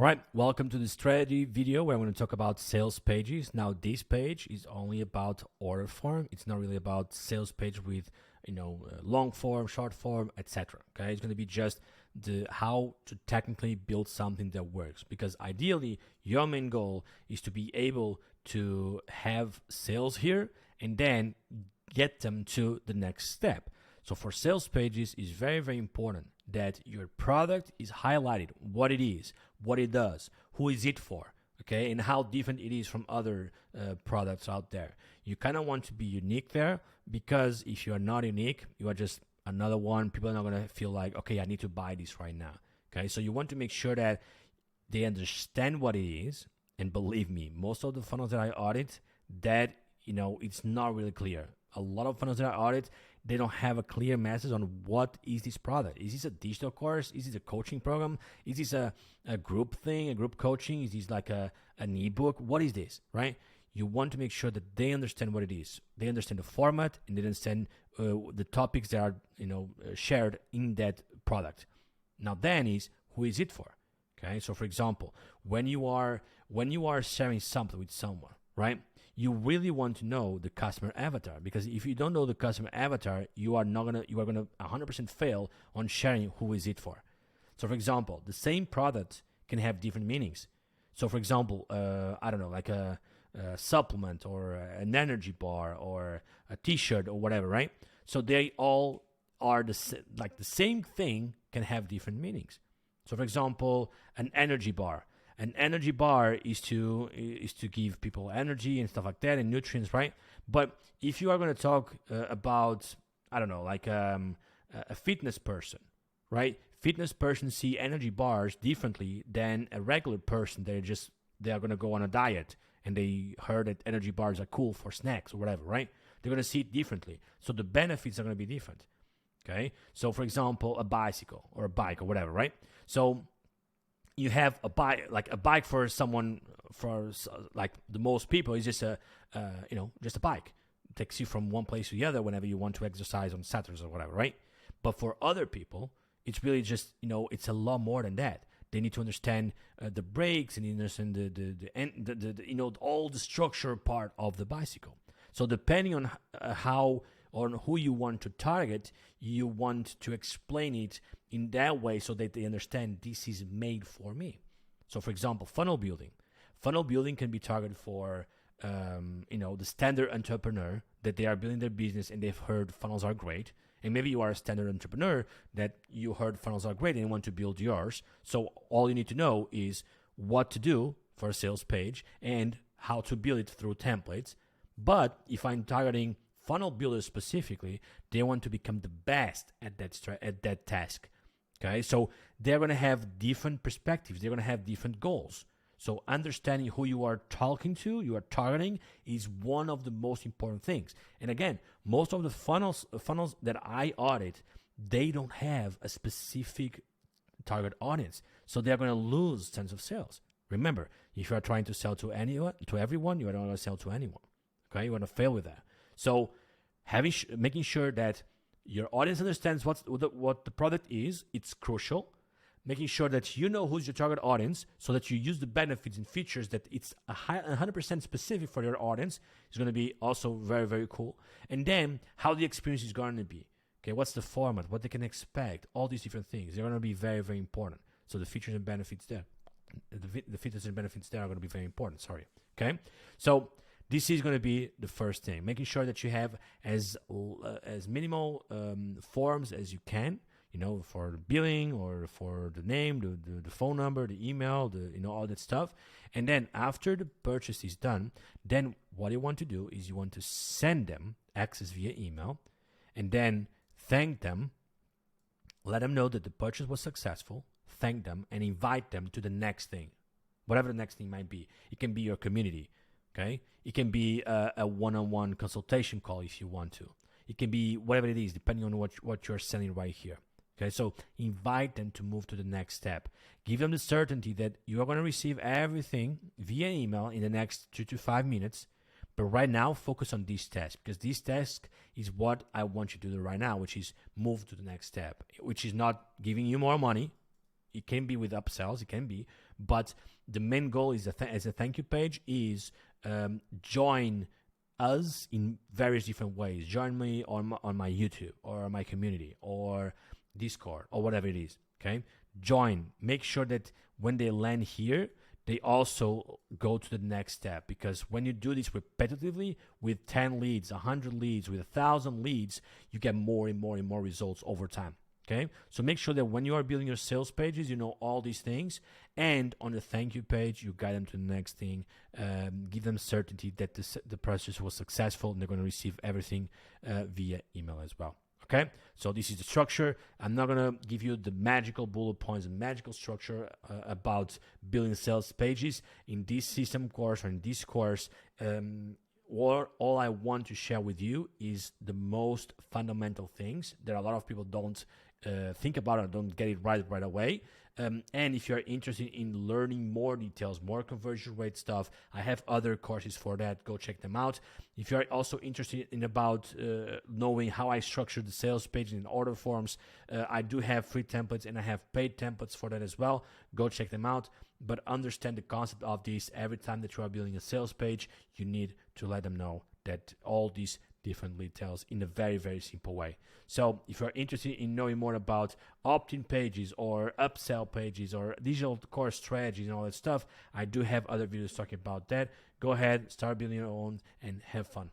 All right, welcome to the strategy video where I'm going to talk about sales pages. Now, this page is only about order form. It's not really about sales page with, long form, short form, etc. Okay, it's going to be just the how to technically build something that works. Because ideally, your main goal is to be able to have sales here and then get them to the next step. So for sales pages, it's very, very important that your product is highlighted, what it is, what it does, who is it for, okay, and how different it is from other products out there. You kind of want to be unique there, because if you are not unique, you are just another one. People are not going to feel like, okay, I need to buy this right now, okay? So you want to make sure that they understand what it is, and believe me, most of the funnels that I audit, that, it's not really clear. A lot of funnels that I audit, they don't have a clear message on what is this product. Is this a digital course? Is this a coaching program? Is this a group thing, a group coaching? Is this like an ebook? What is this, right? You want to make sure that they understand what it is. They understand the format, and they understand the topics that are shared in that product. Now then is, who is it for? Okay, so for example, when you are sharing something with someone, right? You really want to know the customer avatar, because if you don't know the customer avatar, you are gonna 100% fail on sharing who is it for. So for example, the same product can have different meanings. So for example, like a supplement or an energy bar or a t-shirt or whatever, right? So they all are the same thing can have different meanings. So for example, an energy bar. An energy bar is to give people energy and stuff like that, and nutrients, right? But if you are going to talk about, a fitness person, right? Fitness person see energy bars differently than a regular person. They are going to go on a diet, and they heard that energy bars are cool for snacks or whatever, right? They're going to see it differently. So the benefits are going to be different, okay? So for example, a bicycle or a bike or whatever, right? So you have a bike for someone, for like the most people, is just just a bike. It takes you from one place to the other whenever you want to exercise on Saturdays or whatever, right? But for other people, it's really just, it's a lot more than that. They need to understand the brakes, and understand the all the structure part of the bicycle. So depending on who you want to target, you want to explain it in that way so that they understand this is made for me. So for example, funnel building. Funnel building can be targeted for, the standard entrepreneur that they are building their business and they've heard funnels are great. And maybe you are a standard entrepreneur that you heard funnels are great and you want to build yours. So all you need to know is what to do for a sales page and how to build it through templates. But if I'm targeting funnel builders specifically, they want to become the best at that task. Okay, so they're going to have different perspectives. They're going to have different goals. So understanding who you are talking to, you are targeting, is one of the most important things. And again, most of the funnels that I audit, they don't have a specific target audience. So they're going to lose sense of sales. Remember, if you are trying to sell to everyone, you are not going to sell to anyone. Okay, you're going to fail with that. So making sure that your audience understands what the product is, it's crucial. Making sure that you know who's your target audience, so that you use the benefits and features that it's 100% specific for your audience, is going to be also very, very cool. And then how the experience is going to be. Okay, what's the format, what they can expect, all these different things. They're going to be very, very important. So the features and benefits there. The features and benefits there are going to be very important, sorry. Okay, so this is going to be the first thing, making sure that you have as minimal forms as you can, for the billing or for the name, the phone number, the email, all that stuff. And then after the purchase is done, then what you want to do is you want to send them access via email, and then thank them, let them know that the purchase was successful, thank them, and invite them to the next thing, whatever the next thing might be. It can be your community. Okay, it can be a one-on-one consultation call if you want to. It can be whatever it is, depending on what you're selling right here. Okay, so invite them to move to the next step. Give them the certainty that you are going to receive everything via email in the next 2 to 5 minutes. But right now, focus on this task, because this task is what I want you to do right now, which is move to the next step, which is not giving you more money. It can be with upsells, it can be, but the main goal is as a thank you page is join us in various different ways. Join me on my YouTube or my community or Discord or whatever it is. Okay, join. Make sure that when they land here, they also go to the next step, because when you do this repetitively with 10 leads, 100 leads, with 1,000 leads, you get more and more and more results over time. Okay, so make sure that when you are building your sales pages, you know all these things, and on the thank you page, you guide them to the next thing. Give them certainty that the process was successful, and they're going to receive everything via email as well. Okay, so this is the structure. I'm not going to give you the magical bullet points and magical structure about building sales pages in this system course or in this course. All I want to share with you is the most fundamental things that a lot of people don't think about or don't get it right away. And if you're interested in learning more details, more conversion rate stuff, I have other courses for that. Go check them out. If you're also interested in about knowing how I structure the sales page in order forms, I do have free templates and I have paid templates for that as well. Go check them out. But understand the concept of this. Every time that you are building a sales page, you need to let them know that all these different details in a very, very simple way. So if you're interested in knowing more about opt-in pages or upsell pages or digital course strategies and all that stuff, I do have other videos talking about that. Go ahead, start building your own and have fun.